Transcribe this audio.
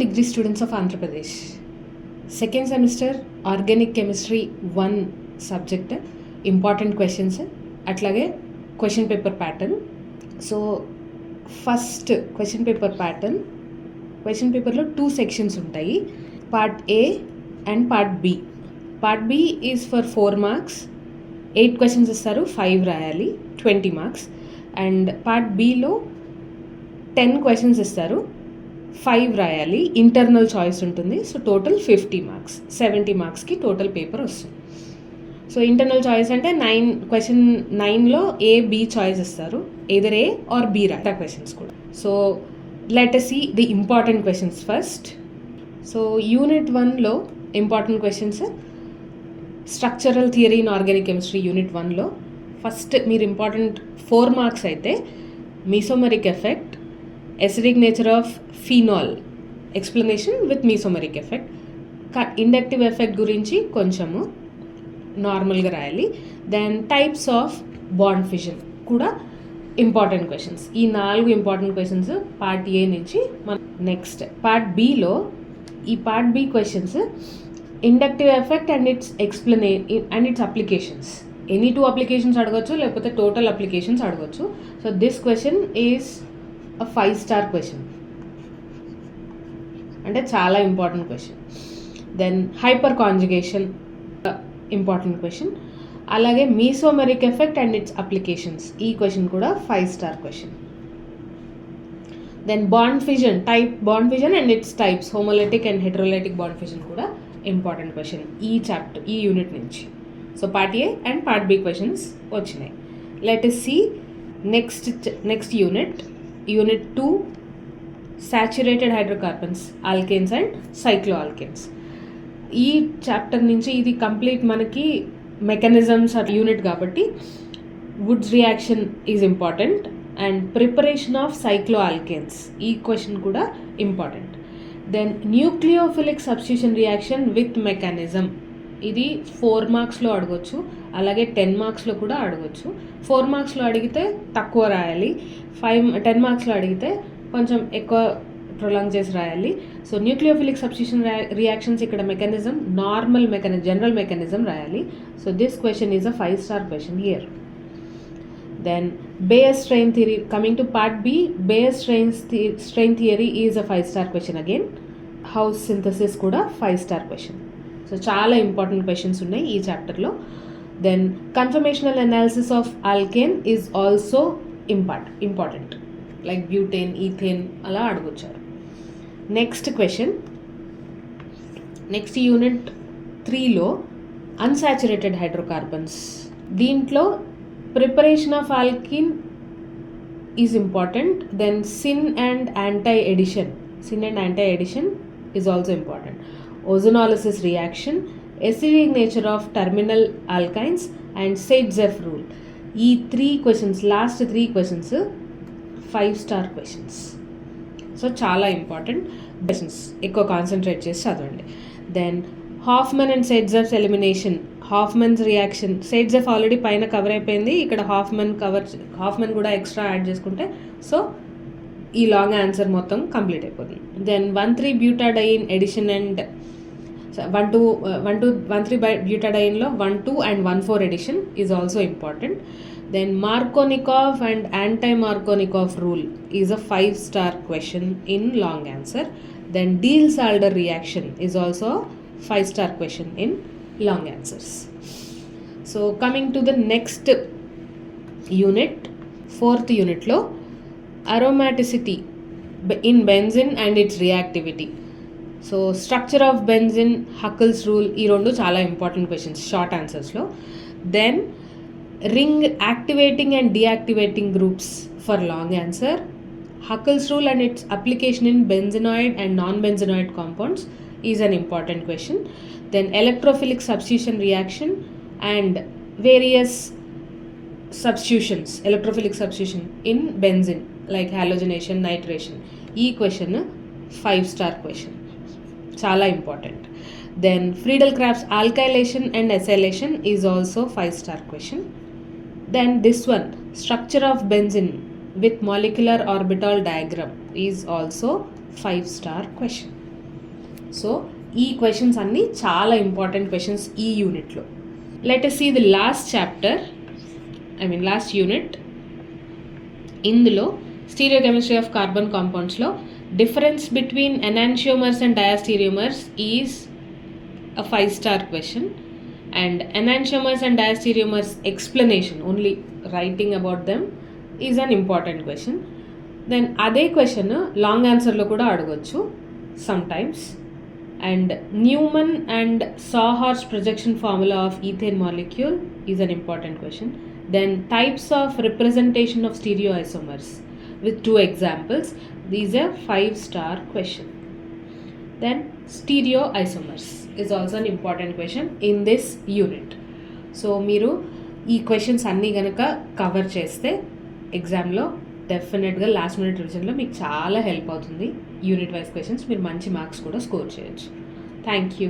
degree students of Andhra Pradesh. Second semester Organic Chemistry 1 subject, important questions, అట్లాగే question paper pattern. So first question paper pattern, question పేపర్లో 2 sections ఉంటాయి, part A and part B. Part B is for 4 marks, 8 questions ఇస్తారు, 5 రాయాలి, 20 marks. And part బిలో 10 questions ఇస్తారు, 5 రాయాలి, internal choice ఉంటుంది. So total 50 marks, 70 మార్క్స్కి టోటల్ పేపర్ వస్తుంది. సో ఇంటర్నల్ చాయిస్ అంటే క్వశ్చన్ 9లో ఏ బి చాయిస్ ఇస్తారు, either A or B రాట questions కూడా. So let us see the important questions first. So unit 1లో important questions, structural theory in organic chemistry unit 1లో first మీరు important 4 marks అయితే mesomeric effect, acidic nature of phenol, explanation with mesomeric effect, inductive effect గురించి కొంచెము నార్మల్గా రాయాలి. Then types of bond fission కూడా important questions. ఈ 4 ఇంపార్టెంట్ క్వశ్చన్స్ పార్ట్ ఏ నుంచి. నెక్స్ట్ పార్ట్ బిలో ఈ part B questions inductive effect and its applications. Any 2 applications అడగచ్చు, లేకపోతే టోటల్ అప్లికేషన్స్ అడగచ్చు. So this question is a 5-star question, అంటే చాలా important question. Then hyperconjugation important question. అలాగే mesomeric effect and its applications, ఈ question కూడా 5-star question. Then bond fission and its types, homolytic and heterolytic bond fission కూడా important question ఈ unit నుంచి. So part A and part B questions వచ్చినాయి. Let us see next unit 2, saturated hydrocarbons, alkanes and cycloalkanes. ఈ chapter నుంచి ఇది complete మనకి mechanisms unit కాబట్టి Wurtz reaction is important and preparation of cycloalkanes, ఈ question కూడా important. Then nucleophilic substitution reaction with mechanism, ఇది 4 మార్క్స్లో అడగొచ్చు, అలాగే 10 మార్క్స్లో కూడా అడగొచ్చు. 4 మార్క్స్లో అడిగితే తక్కువ రాయాలి, 10 మార్క్స్లో అడిగితే కొంచెం ఎక్కువ ప్రొలాంగ్ చేసి రాయాలి. సో న్యూక్లియోఫిలిక్ సబ్స్టిట్యూషన్ రియాక్షన్స్ ఇక్కడ మెకానిజం, జనరల్ మెకానిజం రాయాలి. So this question is a 5-star question here. Then Baeyer strain theory, coming to part B, Baeyer strain theory is a 5-star question again. House synthesis కూడా 5-star question. So చాలా important questions ఉన్నాయి ఈ చాప్టర్లో. Then conformational analysis of alkane is also important, like butane, ethane అలా అడుగుచ్చారు. Next question, next unit 3లో unsaturated hydrocarbons. దీంట్లో preparation of alkyne is important. Then syn and anti addition is also important. Ozonolysis reaction, acidic nature of terminal alkynes and Sage-Zeff rule. ఈ 3 questions, last 3 questions 5-star questions. So చాలా important questions, ఎక్కువ concentrate చేసి చదవండి. Then Hofmann and Sage-Zeff elimination, Hofmann's reaction, Sage-Zeff already పైన cover అయిపోయింది, ఇక్కడ Hofmann కూడా extra add చేసుకుంటే సో ఈ లాంగ్ ఆన్సర్ మొత్తం కంప్లీట్ అయిపోతుంది. Then 1,3-butadiene addition and 1,3-butadiene 1,2 and 1,4 addition is also important. Then Markovnikov and anti-Markovnikov rule is a 5-star question in long answer. Then Diels-Alder reaction is also a 5-star question in long answers. So coming to the next unit, 4th unit lo aromaticity in benzene and its reactivity. So structure of benzene, Huckel's rule, ఈ 2 చాలా important questions short ఆన్సర్స్లో. Then ring activating and deactivating groups for long answer. Huckel's rule and its application in benzenoid and non benzenoid compounds is an important question. Then electrophilic substitution reaction and various substitutions, electrophilic substitution in benzene like halogenation, nitration, ఈ question 5-star question, చాలా important. Then Friedel-Crafts alkylation and acylation is also 5-star question. Then this one, structure of benzene with molecular orbital diagram is also 5-star question. సో ఈ questions అన్నీ చాలా important questions ఈ యూనిట్లో. Let us see the last chapter, last unit. ఇందులో stereochemistry of carbon కాంపౌండ్స్లో difference between enantiomers and diastereomers is a 5-star question, and enantiomers and diastereomers explanation, only writing about them, is an important question. Then అదే question long ఆన్సర్లో కూడా అడగొచ్చు sometimes. And Newman and sawhorse projection formula of ethane molecule is an important question. Then types of representation of stereoisomers with 2 examples. These are 5-star question. Then stereoisomers is also an important question in this unit. So మీరు ఈ questions అన్నీ కనుక cover చేస్తే ఎగ్జామ్లో డెఫినెట్గా last minute రివిజన్లో మీకు చాలా help అవుతుంది. యూనిట్ వైజ్ క్వశ్చన్స్ మీరు మంచి మార్క్స్ కూడా స్కోర్ చేయొచ్చు. Thank you.